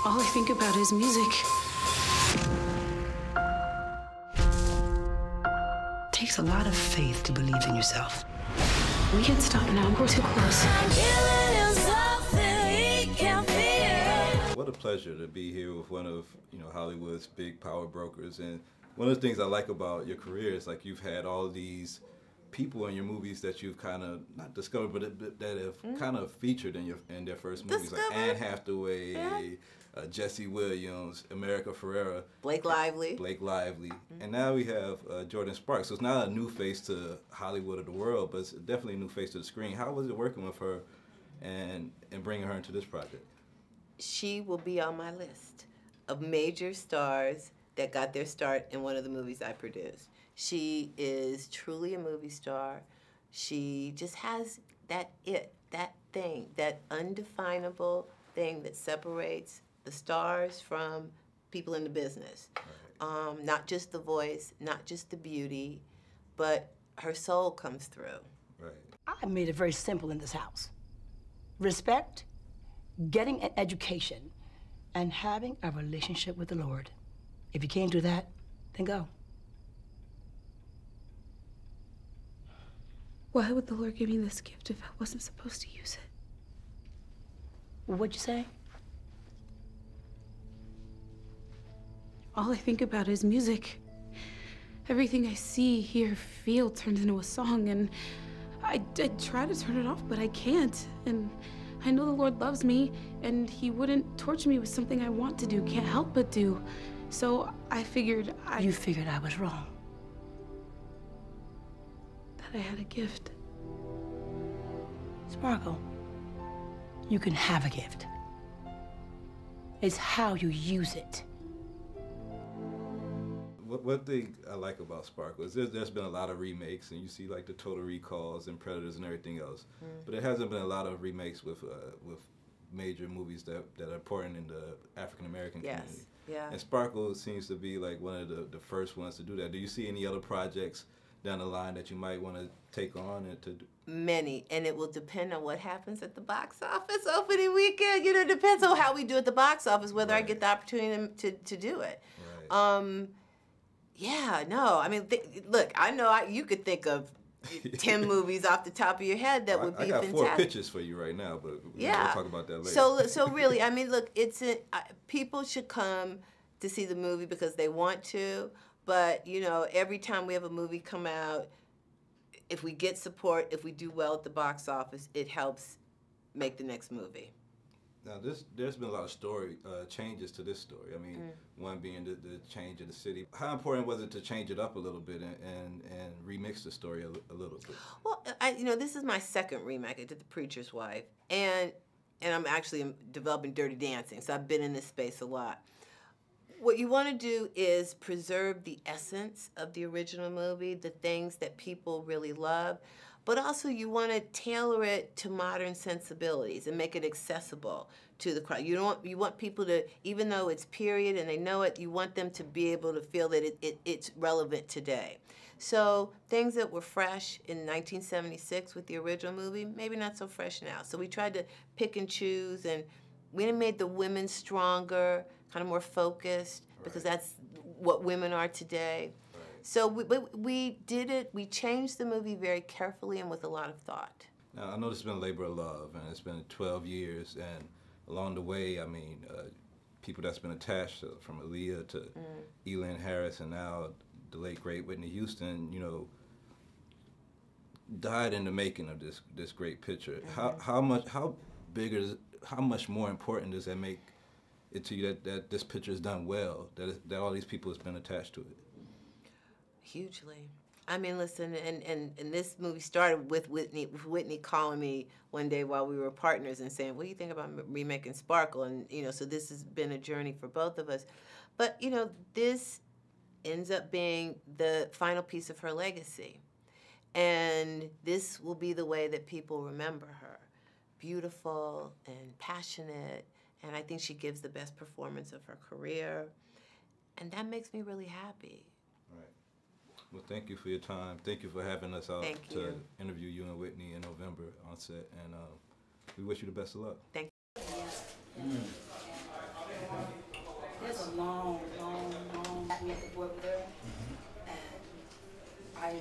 All I think about is music. It takes a lot of faith to believe in yourself. We can't stop now. We're too close. What a pleasure to be here with one of Hollywood's big power brokers. And one of the things I like about your career is like you've had all these people in your movies that you've kind of not discovered, but that have kind of featured in their first movies, like Anne Hathaway, Jesse Williams, America Ferrera, Blake Lively, and now we have Jordin Sparks. So it's not a new face to Hollywood or the world, but it's definitely a new face to the screen. How was it working with her and bringing her into this project? She will be on my list of major stars that got their start in one of the movies I produced. She is truly a movie star. She just has that thing, that undefinable thing that separates the stars from people in the business. Right. Not just the voice, not just the beauty, but her soul comes through. Right. I made it very simple in this house. Respect, getting an education, and having a relationship with the Lord. If you can't do that, then go. Why would the Lord give me this gift if I wasn't supposed to use it? What'd you say? All I think about is music. Everything I see, hear, feel turns into a song, and I try to turn it off, but I can't. And I know the Lord loves me, and He wouldn't torture me with something I want to do, can't help but do. So I figured You figured I was wrong. That I had a gift. Sparkle, you can have a gift. It's how you use it. One thing I like about Sparkle is there's been a lot of remakes, and you see like the Total Recalls and Predators and everything else, but there hasn't been a lot of remakes with major movies that are important in the African American community. Yeah. And Sparkle seems to be like one of the first ones to do that. Do you see any other projects down the line that you might want to take on and to do? Many, and it will depend on what happens at the box office opening weekend. It depends on how we do at the box office, whether I get the opportunity to do it. Right. Yeah, no, I mean, look, I know you could think of 10 movies off the top of your head that would be fantastic. I got 4 pitches for you right now, but we'll talk about that later. So really, I mean, look, people should come to see the movie because they want to, but, every time we have a movie come out, if we get support, if we do well at the box office, it helps make the next movie. Now, there's been a lot of changes to this story. I mean, one being the change of the city. How important was it to change it up a little bit and remix the story a little bit? Well, this is my second remake. I did The Preacher's Wife, and I'm actually developing Dirty Dancing, so I've been in this space a lot. What you want to do is preserve the essence of the original movie, the things that people really love, but also you want to tailor it to modern sensibilities and make it accessible to the crowd. You want people to, even though it's period and they know it, you want them to be able to feel that it's relevant today. So things that were fresh in 1976 with the original movie, maybe not so fresh now. So we tried to pick and choose, and we made the women stronger, kind of more focused, because that's what women are today. So we did it, we changed the movie very carefully and with a lot of thought. Now, I know this has been a labor of love, and it's been 12 years, and along the way, I mean, people that's been attached to, from Aaliyah to Lynn Harris, and now the late, great Whitney Houston, died in the making of this great picture. How much more important does that make it to you that this picture is done well, that all these people has been attached to it? Hugely. I mean, listen, and this movie started with Whitney calling me one day while we were partners and saying, what do you think about remaking Sparkle? And, so this has been a journey for both of us. But, this ends up being the final piece of her legacy. And this will be the way that people remember her. Beautiful and passionate, and I think she gives the best performance of her career. And that makes me really happy. Right. Well, thank you for your time. Thank you for having us out to interview you and Whitney in November on set. And we wish you the best of luck. Thank you.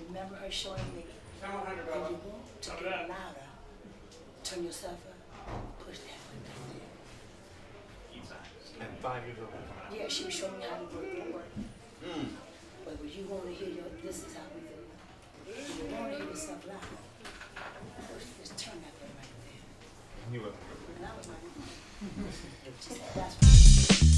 remember her showing me, if you want to get louder, turn yourself up, push that foot back there. And 5 years old. Yeah, she was showing me how to work the word. But when you want to hear this is how we do it. If you want to hear yourself loud, just turn that foot right there. You were. And I was like, she said, that's what.